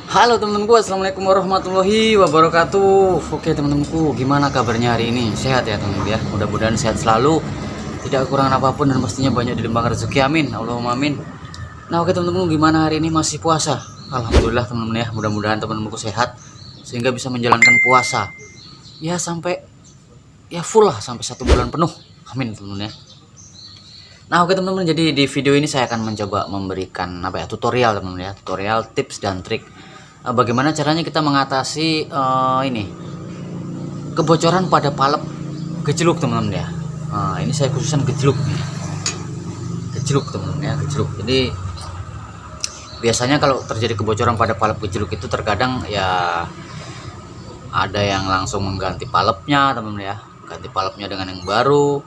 Halo teman-temanku, assalamualaikum warahmatullahi wabarakatuh. Oke teman-temanku, gimana kabarnya hari ini? Sehat ya teman-teman ya. Mudah-mudahan sehat selalu, tidak kekurangan apapun dan pastinya banyak dilimpahkan rezeki. Amin. Allahumma amin. Nah oke teman-temanku, gimana hari ini? Masih puasa? Alhamdulillah teman-teman ya. Mudah-mudahan teman-temanku sehat sehingga bisa menjalankan puasa ya sampai ya full lah, sampai 1 bulan penuh. Amin teman-teman ya. Nah oke teman-teman, jadi di video ini saya akan mencoba memberikan tutorial teman-teman ya, tutorial tips dan trik bagaimana caranya kita mengatasi ini kebocoran pada palep gejluk teman-teman ya. Ini saya khususkan gejluk teman-teman ya, gejluk. Jadi biasanya kalau terjadi kebocoran pada palep gejluk itu terkadang ya ada yang langsung mengganti palepnya teman-teman ya, ganti palepnya dengan yang baru.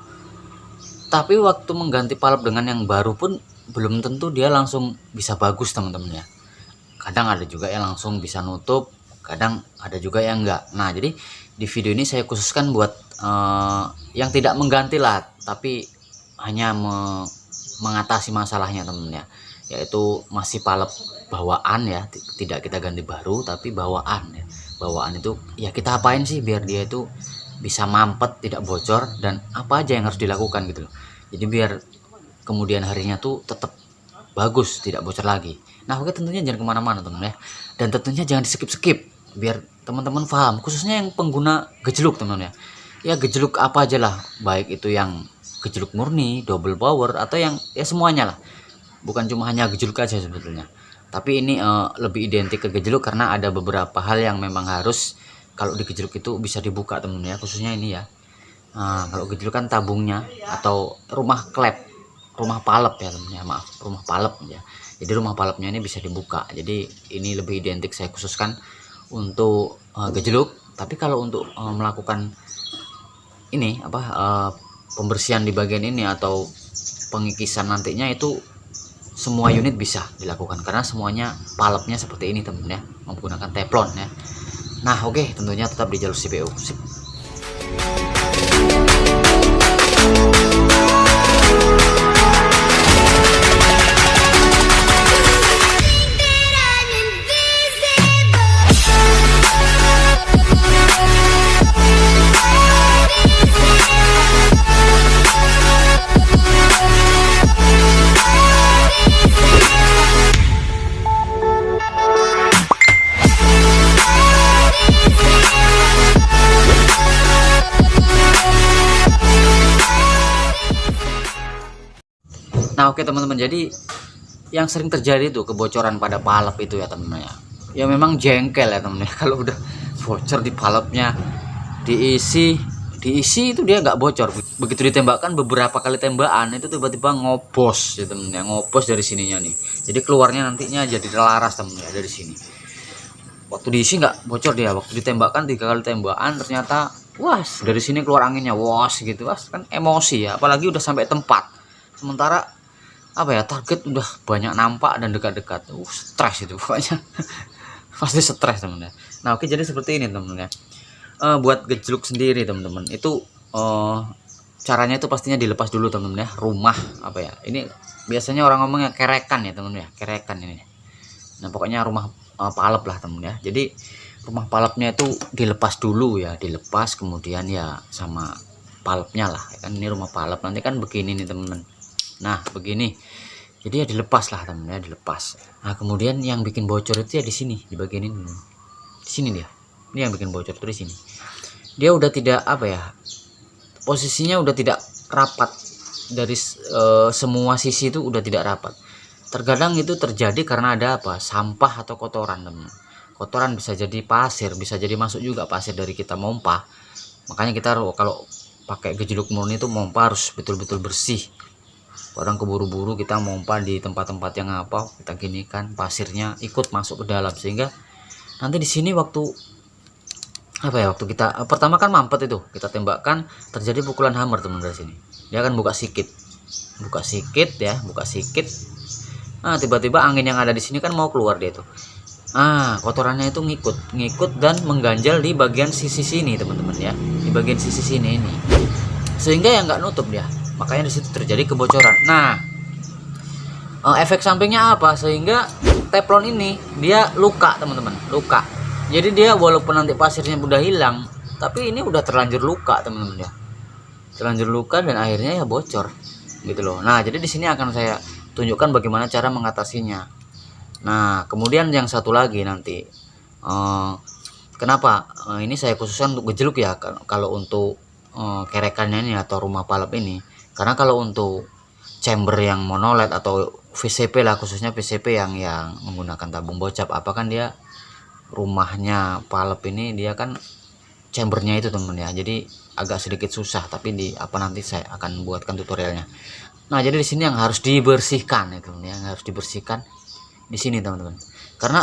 Tapi waktu mengganti palep dengan yang baru pun belum tentu dia langsung bisa bagus teman-teman ya. Kadang ada juga yang langsung bisa nutup, kadang ada juga yang enggak. Nah jadi di video ini saya khususkan buat yang tidak mengganti lah, tapi hanya mengatasi masalahnya teman-teman ya, yaitu masih palep bawaan ya, tidak kita ganti baru tapi bawaan ya. Bawaan itu ya kita apain sih biar dia itu bisa mampet, tidak bocor, dan apa aja yang harus dilakukan gitu loh. Jadi biar kemudian harinya tuh tetap bagus, tidak bocor lagi. Nah oke, tentunya jangan kemana-mana teman ya, dan tentunya jangan di skip biar teman-teman paham, khususnya yang pengguna gejluk teman ya. Ya gejluk apa aja lah, baik itu yang gejluk murni, double power, atau yang ya semuanya lah, bukan cuma hanya gejluk aja sebetulnya. Tapi ini lebih identik ke gejluk karena ada beberapa hal yang memang harus kalau di gejluk itu bisa dibuka temen ya, khususnya ini ya. Nah, kalau gejluk kan tabungnya atau rumah klep, rumah palep ya temen ya, maaf, rumah palep ya. Jadi rumah palepnya ini bisa dibuka. Jadi ini lebih identik saya khususkan untuk gejluk. Tapi kalau untuk melakukan ini pembersihan di bagian ini atau pengikisan nantinya, itu semua unit bisa dilakukan karena semuanya palepnya seperti ini temen ya, menggunakan teflon ya. Nah oke, tentunya tetap di jalur CPU. Sip. Nah oke teman-teman, jadi yang sering terjadi itu kebocoran pada palep itu ya teman-teman ya. Ya memang jengkel ya teman-teman ya, kalau udah bocor di palepnya, diisi itu dia nggak bocor. Begitu ditembakkan beberapa kali tembakan itu tiba-tiba ngobos ya teman-teman ya, ngobos dari sininya nih. Jadi keluarnya nantinya jadi laras teman-teman ya dari sini. Waktu diisi nggak bocor dia, waktu ditembakkan 3 kali tembakan ternyata was dari sini keluar anginnya, was gitu. Was kan emosi ya, apalagi udah sampai tempat. Sementara target udah banyak nampak dan dekat-dekat, stres itu pokoknya. Pasti stres teman ya. Nah oke, jadi seperti ini teman ya. Buat gejluk sendiri teman-teman itu caranya itu pastinya dilepas dulu teman-teman ya. Rumah ini biasanya orang ngomongnya kerekan ya teman ya, kerekan ini. Nah pokoknya rumah palep lah teman ya. Jadi rumah palepnya itu dilepas dulu ya, dilepas kemudian ya sama palepnya lah kan. Ini rumah palep, nanti kan begini nih teman-teman. Nah begini, jadi ya dilepas lah teman ya, dilepas. Nah kemudian yang bikin bocor itu ya di sini, di bagian ini, di sini dia. Ini yang bikin bocor itu di sini. Dia udah tidak posisinya udah tidak rapat dari semua sisi, itu udah tidak rapat. Terkadang itu terjadi karena ada sampah atau kotoran teman. Kotoran bisa jadi pasir, bisa jadi masuk juga pasir dari kita mompa. Makanya kita kalau pakai gejluk murni itu mompa harus betul-betul bersih. Orang keburu-buru kita mompa di tempat-tempat yang kita gini kan, pasirnya ikut masuk ke dalam, sehingga nanti di sini waktu waktu kita pertama kan mampet itu kita tembakkan, terjadi pukulan hammer teman dari sini. Dia akan buka sikit ya, buka sikit. Nah tiba-tiba angin yang ada di sini kan mau keluar dia tuh. Kotorannya itu ngikut dan mengganjal di bagian sisi sini teman-teman ya, di bagian sisi sini ini, sehingga ya nggak nutup dia. Makanya di situ terjadi kebocoran. Nah, efek sampingnya apa? Sehingga teflon ini dia luka teman-teman, luka. Jadi dia walaupun nanti pasirnya udah hilang, tapi ini udah terlanjur luka teman-teman ya, terlanjur luka dan akhirnya ya bocor gitu loh. Nah jadi di sini akan saya tunjukkan bagaimana cara mengatasinya. Nah kemudian yang satu lagi nanti kenapa ini saya khususkan untuk gejluk ya, kalau untuk kerekannya ini atau rumah palap ini, karena kalau untuk chamber yang monoled atau VCP lah, khususnya VCP yang menggunakan tabung bocap apa kan, dia rumahnya palep ini dia kan chambernya itu teman ya, jadi agak sedikit susah, tapi di nanti saya akan buatkan tutorialnya. Nah jadi di sini yang harus dibersihkan itu yang harus dibersihkan di sini teman-teman, karena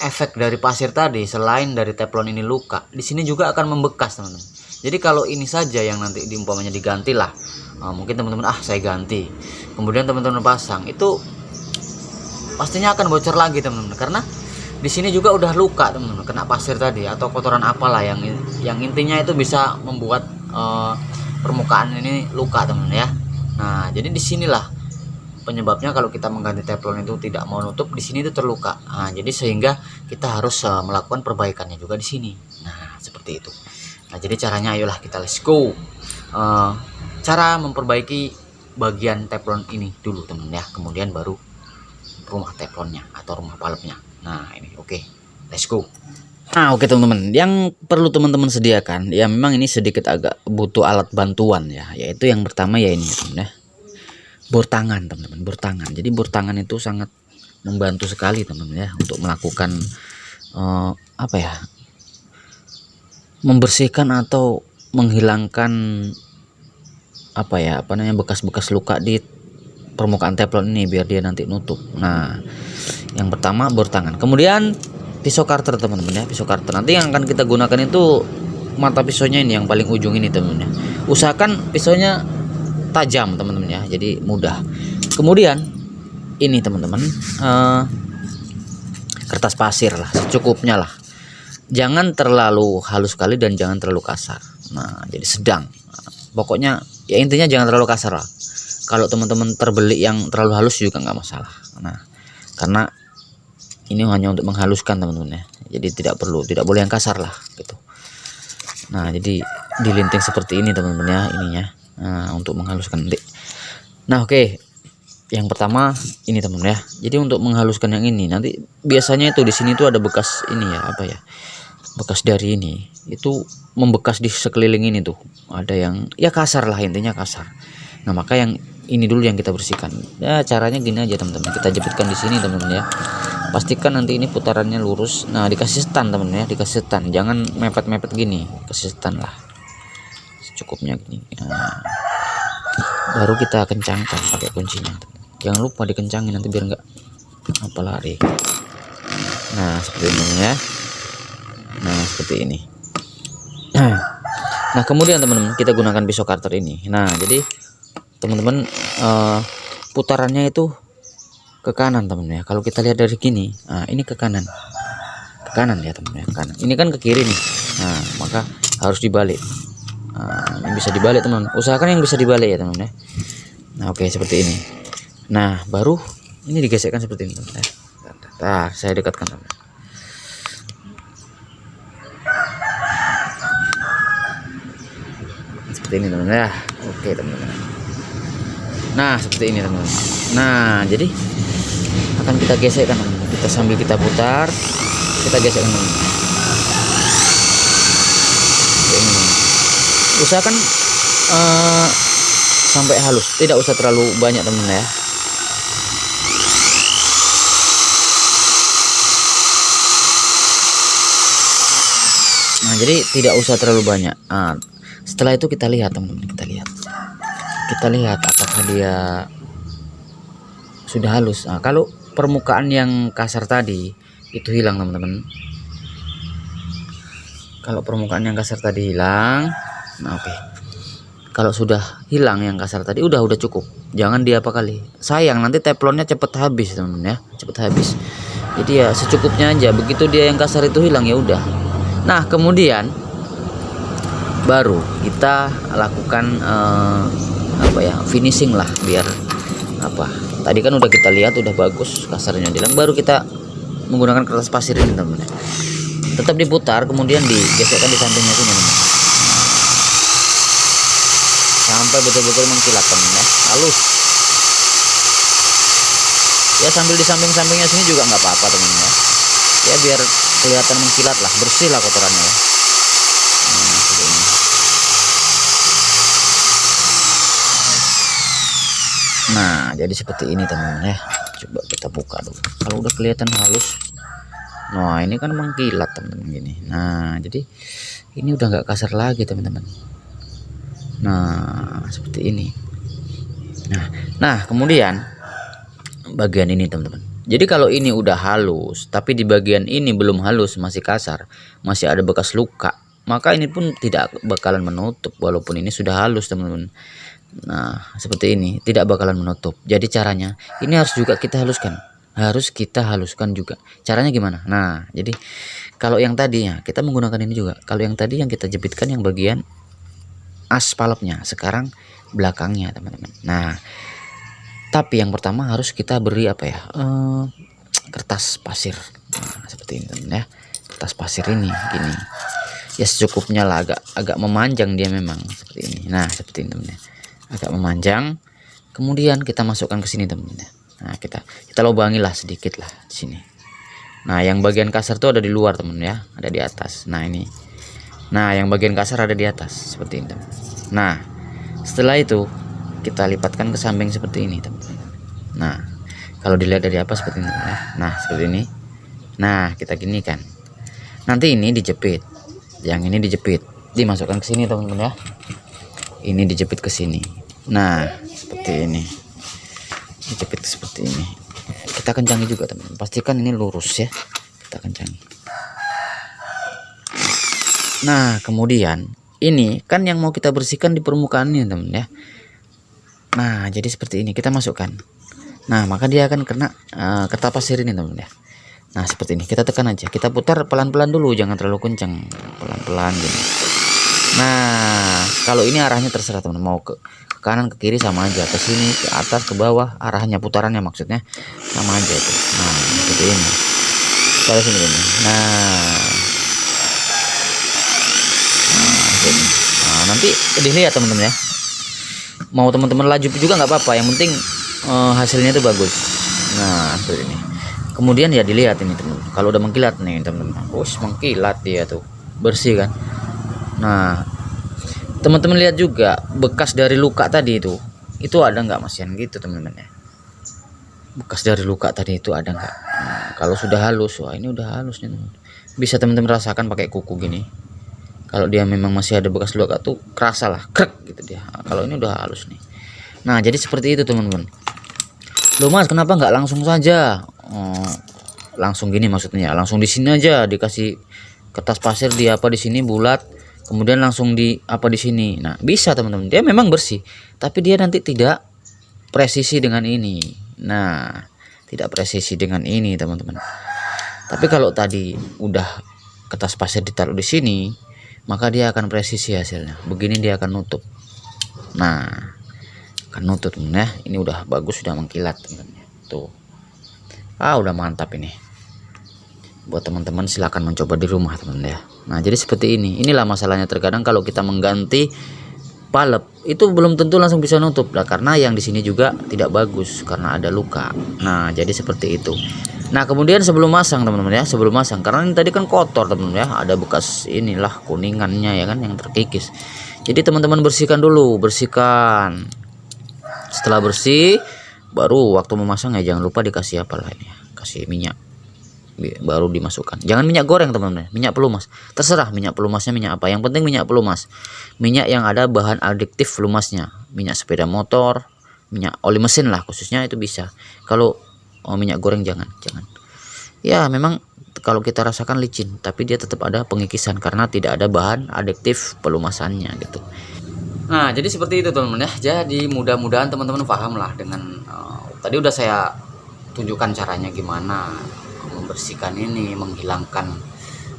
efek dari pasir tadi selain dari teflon ini luka, di sini juga akan membekas teman-teman. Jadi kalau ini saja yang nanti umpamanya diganti lah, mungkin teman-teman saya ganti, kemudian teman-teman pasang, itu pastinya akan bocor lagi teman-teman, karena di sini juga udah luka teman-teman, kena pasir tadi atau kotoran apalah yang intinya itu bisa membuat permukaan ini luka teman-teman ya. Nah jadi disinilah penyebabnya kalau kita mengganti teflon itu tidak mau nutup, di sini itu terluka. Nah jadi sehingga kita harus melakukan perbaikannya juga di sini. Nah seperti itu. Nah jadi caranya ayolah kita let's go. Cara memperbaiki bagian teflon ini dulu teman-teman ya, kemudian baru rumah teflonnya atau rumah palepnya. Nah ini oke, let's go. Nah oke teman-teman, yang perlu teman-teman sediakan ya, memang ini sedikit agak butuh alat bantuan ya, yaitu yang pertama ya ini teman ya, bor tangan teman-teman, bor tangan. Jadi bor tangan itu sangat membantu sekali teman-teman ya untuk melakukan membersihkan atau menghilangkan bekas-bekas luka di permukaan teflon ini biar dia nanti nutup. Nah yang pertama bor tangan, kemudian pisau karter teman-teman ya, pisau karter. Nanti yang akan kita gunakan itu mata pisaunya ini yang paling ujung ini teman-teman ya. Usahakan pisaunya tajam teman-teman ya, jadi mudah. Kemudian ini teman-teman kertas pasir lah, secukupnya lah, jangan terlalu halus sekali dan jangan terlalu kasar. Nah jadi sedang, pokoknya ya intinya jangan terlalu kasar lah. Kalau teman-teman terbeli yang terlalu halus juga nggak masalah. Nah karena ini hanya untuk menghaluskan teman-teman ya, jadi tidak boleh yang kasar lah gitu. Nah jadi dilinting seperti ini teman-teman ya ininya, untuk menghaluskan. Nah oke, yang pertama ini teman-teman ya. Jadi untuk menghaluskan yang ini, nanti biasanya itu di sini tuh ada bekas ini ya, bekas dari ini itu membekas di sekeliling ini tuh, ada yang ya kasar lah, intinya kasar. Nah maka yang ini dulu yang kita bersihkan ya. Caranya gini aja teman-teman, kita jepitkan di sini teman-teman ya, pastikan nanti ini putarannya lurus. Nah dikasih setan teman-teman ya, dikasih setan, jangan mepet-mepet gini, kasih setan lah secukupnya gini. Nah, baru kita kencangkan pakai kuncinya, jangan lupa dikencangin nanti biar nggak lari. Nah seperti ini ya, nah seperti ini. Nah kemudian teman-teman kita gunakan pisau karter ini. Nah jadi teman-teman putarannya itu ke kanan teman-teman ya. Kalau kita lihat dari gini, nah ini ke kanan ya teman-teman ya, ke kanan. Ini kan ke kiri nih. Nah maka harus dibalik. Ini bisa dibalik teman, usahakan yang bisa dibalik ya teman-teman ya. Nah oke seperti ini. Nah baru ini digesekkan seperti ini teman-teman ya. Nah saya dekatkan teman-teman. Seperti ini teman-teman ya. Oke teman-teman. Nah seperti ini teman-teman. Nah jadi akan kita gesekkan teman-teman, kita sambil kita putar, kita gesekkan teman-teman. Usahakan sampai halus, tidak usah terlalu banyak teman-teman ya. Nah jadi tidak usah terlalu banyak. Nah, setelah itu kita lihat teman-teman, kita lihat apakah dia sudah halus. Nah, kalau permukaan yang kasar tadi itu hilang teman-teman, kalau permukaan yang kasar tadi hilang, nah oke. Kalau sudah hilang yang kasar tadi udah cukup, jangan diapa kali, sayang nanti teflonnya cepet habis teman-teman ya, cepet habis. Jadi ya secukupnya aja, begitu dia yang kasar itu hilang ya udah. Nah kemudian baru kita lakukan finishing lah, biar tadi kan udah kita lihat udah bagus kasarnya bilang, baru kita menggunakan kertas pasir ini teman-teman. Tetap diputar, kemudian digesekkan di sampingnya sini teman, sampai betul-betul mengkilat teman ya, halus ya. Sambil di samping-sampingnya sini juga nggak apa-apa teman ya, biar kelihatan mengkilat lah, bersih lah kotorannya ya. Nah, jadi seperti ini teman-teman ya. Coba kita buka dulu. Kalau udah kelihatan halus, nah ini kan mengkilat teman-teman gini. Nah, jadi ini udah nggak kasar lagi teman-teman. Nah, seperti ini. Nah, kemudian bagian ini teman-teman. Jadi kalau ini udah halus, tapi di bagian ini belum halus, masih kasar, masih ada bekas luka, maka ini pun tidak bakalan menutup walaupun ini sudah halus teman-teman. Nah, seperti ini tidak bakalan menutup. Jadi caranya ini harus juga kita haluskan. Harus kita haluskan juga. Caranya gimana? Nah, jadi kalau yang tadinya kita menggunakan ini juga. Kalau yang tadi yang kita jepitkan yang bagian as palapnya, sekarang belakangnya, teman-teman. Nah, tapi yang pertama harus kita beri apa ya? Kertas pasir. Nah, seperti ini, teman ya. Kertas pasir ini gini. Ya secukupnya lah, agak memanjang dia memang seperti ini. Nah, seperti ini, teman ya. Agak memanjang, kemudian kita masukkan ke sini teman-teman. Nah, kita lubangi lah sedikit lah di sini. Nah, yang bagian kasar tuh ada di luar teman ya, ada di atas. Nah, ini. Nah, yang bagian kasar ada di atas seperti ini teman. Nah, setelah itu kita lipatkan ke samping seperti ini teman-teman. Nah, kalau dilihat dari apa seperti ini ya. Nah, seperti ini. Nah, kita gini kan. Nanti ini dijepit. Yang ini dijepit, dimasukkan ke sini teman-teman ya. Ini dijepit ke sini. Nah, seperti ini. Dijepit seperti ini. Kita kencangi juga teman-teman. Pastikan ini lurus ya. Kita kencangi. Nah, kemudian ini kan yang mau kita bersihkan di permukaan ini teman ya. Nah, jadi seperti ini kita masukkan. Nah, maka dia akan kena kertas pasir ini teman ya. Nah, seperti ini kita tekan aja. Kita putar pelan-pelan dulu, jangan terlalu kencang. Pelan-pelan gini. Nah, kalau ini arahnya terserah teman, mau ke kanan ke kiri sama aja, ke sini ke atas ke bawah, arahnya putarannya maksudnya sama aja itu. Nah, seperti ini. Pada sini ini. Nah, nanti dilihat teman-teman ya. Mau teman-teman laju juga nggak apa-apa, yang penting hasilnya itu bagus. Nah, seperti ini. Kemudian ya dilihat ini teman-teman. Kalau udah mengkilat nih teman-teman. Mengkilat dia tuh. Bersih kan? Nah, teman-teman lihat juga bekas dari luka tadi itu ada nggak masian gitu teman-teman ya. Bekas dari luka tadi itu ada nggak? Nah, kalau sudah halus, wah ini udah halus nih teman. Bisa teman-teman rasakan pakai kuku gini. Kalau dia memang masih ada bekas luka tuh kerasa lah, krek gitu dia. Nah, kalau ini udah halus nih. Nah, jadi seperti itu teman-teman. Loh Mas, kenapa nggak langsung saja? Langsung gini maksudnya, langsung di sini aja dikasih kertas pasir di sini bulat. Kemudian langsung di sini. Nah, bisa teman-teman. Dia memang bersih, tapi dia nanti tidak presisi dengan ini. Nah, tidak presisi dengan ini, teman-teman. Tapi kalau tadi udah kertas pasir ditaruh di sini, maka dia akan presisi hasilnya. Begini dia akan nutup. Nah, akan nutup teman ya. Ini udah bagus, sudah mengkilat, teman-teman. Tuh. Udah mantap ini. Buat teman-teman silahkan mencoba di rumah teman-teman ya. Nah, jadi seperti ini. Inilah masalahnya terkadang kalau kita mengganti palep itu belum tentu langsung bisa nutup lah, karena yang di sini juga tidak bagus karena ada luka. Nah, jadi seperti itu. Nah, kemudian sebelum masang teman-teman ya, sebelum masang, karena ini tadi kan kotor teman-teman ya, ada bekas inilah kuningannya ya kan yang terkikis. Jadi teman-teman bersihkan dulu, bersihkan. Setelah bersih, baru waktu memasang ya jangan lupa dikasih apa lah ini ya, kasih minyak. Baru dimasukkan. Jangan minyak goreng teman-teman, minyak pelumas. Terserah minyak pelumasnya minyak apa. Yang penting minyak pelumas. Minyak yang ada bahan adiktif pelumasnya. Minyak sepeda motor, minyak oli mesin lah khususnya itu bisa. Kalau minyak goreng jangan. Ya memang kalau kita rasakan licin, tapi dia tetap ada pengikisan karena tidak ada bahan adiktif pelumasannya gitu. Nah, jadi seperti itu teman-teman ya. Jadi mudah-mudahan teman-teman paham lah dengan tadi udah saya tunjukkan caranya gimana membersihkan ini, menghilangkan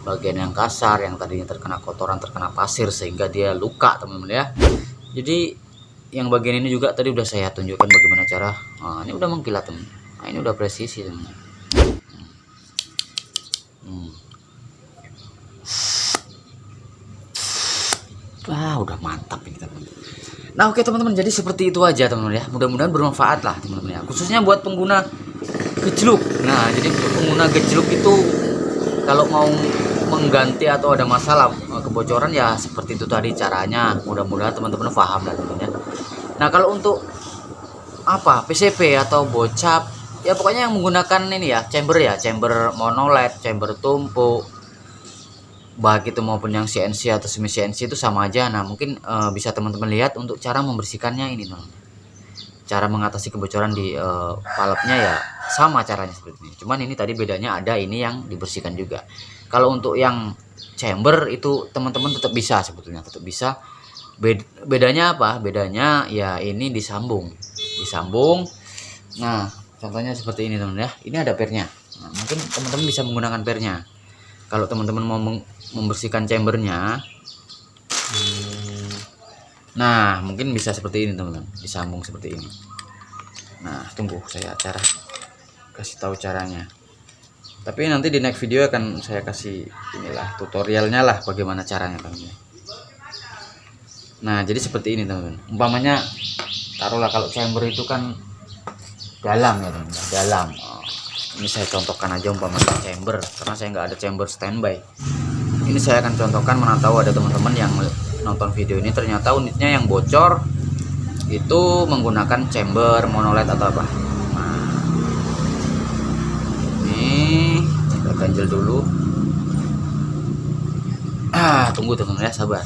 bagian yang kasar yang tadinya terkena kotoran, terkena pasir sehingga dia luka teman-teman ya. Jadi yang bagian ini juga tadi udah saya tunjukkan bagaimana cara. Nah, ini udah mengkilat teman. Nah, ini udah presisi teman. Wah, udah mantap ini teman. Nah, oke teman-teman, jadi seperti itu aja teman-teman ya. Mudah-mudahan bermanfaat lah teman-teman ya. Khususnya buat pengguna gejluk. Nah, jadi untuk pengguna gejluk itu kalau mau mengganti atau ada masalah kebocoran ya seperti itu tadi caranya. Mudah-mudahan teman-teman paham lah teman-teman ya. Nah, kalau untuk apa PCP atau bocap ya pokoknya yang menggunakan ini ya chamber monoled, chamber tumpuk, baik itu maupun yang CNC atau semi CNC itu sama aja. Nah, mungkin bisa teman-teman lihat untuk cara membersihkannya ini teman. Cara mengatasi kebocoran di valve-nya ya sama caranya seperti ini. Cuman ini tadi bedanya ada ini yang dibersihkan juga. Kalau untuk yang chamber itu teman-teman tetap bisa sebetulnya, tetap bisa. Bedanya apa? Bedanya ya ini disambung. Nah, contohnya seperti ini teman ya. Ini ada pernya. Nah, mungkin teman-teman bisa menggunakan pernya. Kalau teman-teman mau membersihkan chambernya, nah mungkin bisa seperti ini teman-teman, disambung seperti ini. Nah, tunggu saya kasih tahu caranya. Tapi nanti di next video akan saya kasih inilah tutorialnya lah bagaimana caranya teman-teman. Nah, jadi seperti ini teman-teman. Umpamanya taruhlah kalau chamber itu kan dalam ya teman-teman, dalam. Ini saya contohkan aja umpamanya chamber, karena saya nggak ada chamber standby. Ini saya akan contohkan, mana tahu ada teman-teman yang nonton video ini ternyata unitnya yang bocor itu menggunakan chamber monoled atau apa. Nah, ini kita ganjel dulu. Tunggu teman-teman ya, sabar.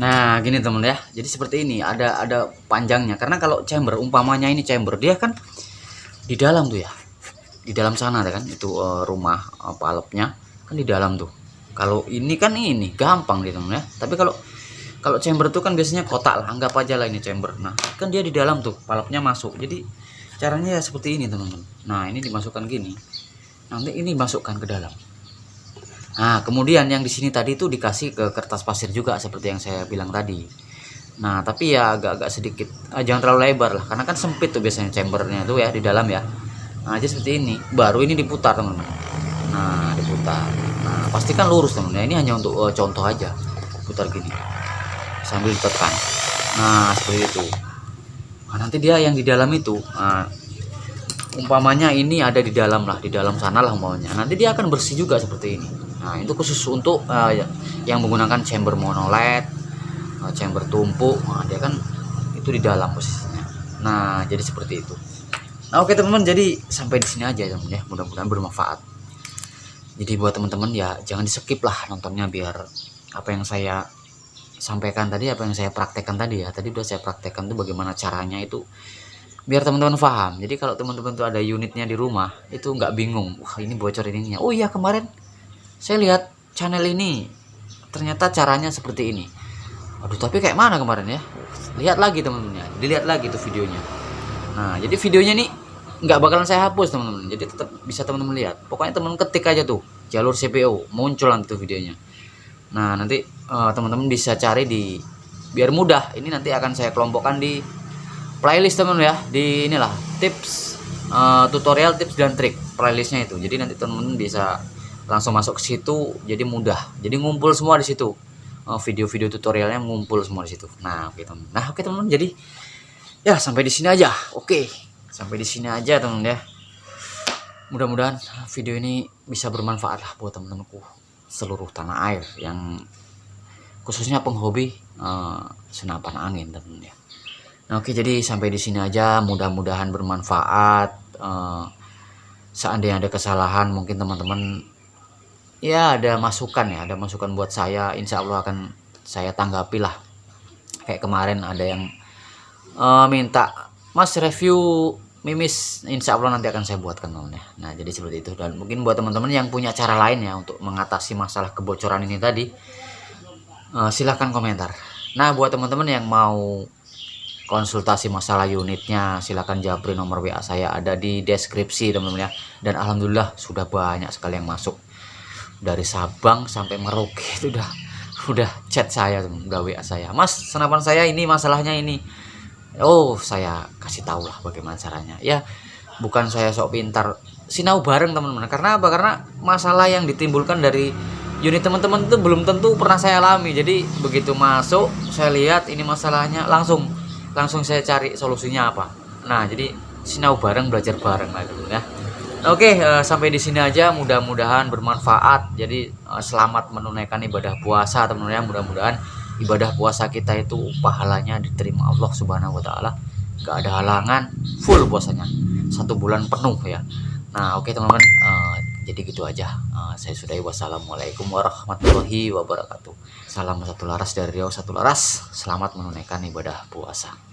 Nah, gini teman ya. Jadi seperti ini, ada panjangnya. Karena kalau chamber umpamanya ini chamber, dia kan di dalam tuh ya, di dalam sana kan itu rumah valve-nya kan di dalam tuh. Kalau ini kan ini gampang gitu ya. Tapi kalau chamber tuh kan biasanya kotak lah, anggap aja lah ini chamber. Nah, kan dia di dalam tuh, valve-nya masuk. Jadi caranya ya seperti ini teman-teman. Nah, ini dimasukkan gini, nanti ini masukkan ke dalam. Nah, kemudian yang di sini tadi tuh dikasih ke kertas pasir juga seperti yang saya bilang tadi. Nah, tapi ya agak sedikit jangan terlalu lebar lah, karena kan sempit tuh biasanya chambernya tuh ya di dalam ya. Nah, aja seperti ini, baru ini diputar teman-teman. Nah, diputar. Nah, pastikan lurus teman ya. Ini hanya untuk contoh aja, putar gini sambil ditekan. Nah, seperti itu. Nah, nanti dia yang di dalam itu, umpamanya ini ada di dalam lah, di dalam sana lah umpamanya. Nanti dia akan bersih juga seperti ini. Nah, itu khusus untuk yang menggunakan chamber monoled, chamber tumpuk. Nah, dia kan itu di dalam posisinya. Nah, jadi seperti itu. Nah, oke teman-teman, jadi sampai di sini aja teman ya. Mudah-mudahan bermanfaat. Jadi buat teman-teman ya jangan di skip lah nontonnya, biar apa yang saya sampaikan tadi, apa yang saya praktekkan tadi ya. Tadi udah saya praktekkan tuh bagaimana caranya itu biar teman-teman paham. Jadi kalau teman-teman tuh ada unitnya di rumah itu nggak bingung, wah ini bocor ininya. Oh iya, kemarin saya lihat channel ini ternyata caranya seperti ini. Aduh, tapi kayak mana kemarin ya? Lihat lagi teman-teman ya, dilihat lagi tuh videonya. Nah, jadi videonya nih nggak bakalan saya hapus teman-teman, jadi tetap bisa teman-teman lihat. Pokoknya teman-teman ketik aja tuh jalur CPO, muncul nanti tuh videonya. Nah, nanti teman-teman bisa cari biar mudah. Ini nanti akan saya kelompokkan di playlist teman-teman ya, di inilah tips tutorial tips dan trik playlistnya itu. Jadi nanti teman-teman bisa langsung masuk ke situ, jadi mudah. Jadi ngumpul semua di situ. Video-video tutorialnya ngumpul semua di situ. Nah, oke teman. Nah, oke teman-teman. Jadi ya sampai di sini aja. Oke. Sampai di sini aja teman ya. Mudah-mudahan video ini bisa bermanfaat lah buat teman-temanku seluruh tanah air yang khususnya penghobi senapan angin teman ya. Nah, oke, jadi sampai di sini aja. Mudah-mudahan bermanfaat. Seandainya ada kesalahan mungkin teman-teman ya ada masukan ya, ada masukan buat saya, insya Allah akan saya tanggapi lah. Kayak kemarin ada yang minta Mas review mimis, insya Allah nanti akan saya buatkan teman ya. Nah, jadi seperti itu. Dan mungkin buat teman-teman yang punya cara lain ya untuk mengatasi masalah kebocoran ini tadi, silahkan komentar. Nah, buat teman-teman yang mau konsultasi masalah unitnya, silahkan japri nomor WA saya ada di deskripsi teman-teman ya. Dan alhamdulillah sudah banyak sekali yang masuk dari Sabang sampai Merauke, itu udah udah chat saya, udah WA saya, Mas senapan saya ini masalahnya ini. Oh, saya kasih tahu lah bagaimana caranya ya. Bukan saya sok pintar, sinau bareng teman-teman. Karena apa? Karena masalah yang ditimbulkan dari unit teman-teman itu belum tentu pernah saya alami. Jadi begitu masuk saya lihat ini masalahnya, langsung saya cari solusinya apa. Nah, jadi sinau bareng, belajar bareng lah dulu ya. Oke, sampai di sini aja, mudah-mudahan bermanfaat. Jadi selamat menunaikan ibadah puasa teman-teman ya. Mudah-mudahan ibadah puasa kita itu pahalanya diterima Allah Subhanahu wa taala. Gak ada halangan, full puasanya 1 bulan penuh ya. Nah, oke teman-teman, jadi gitu aja. Saya sudahi. Wassalamualaikum warahmatullahi wabarakatuh. Salam satu laras dari Riau, satu laras. Selamat menunaikan ibadah puasa.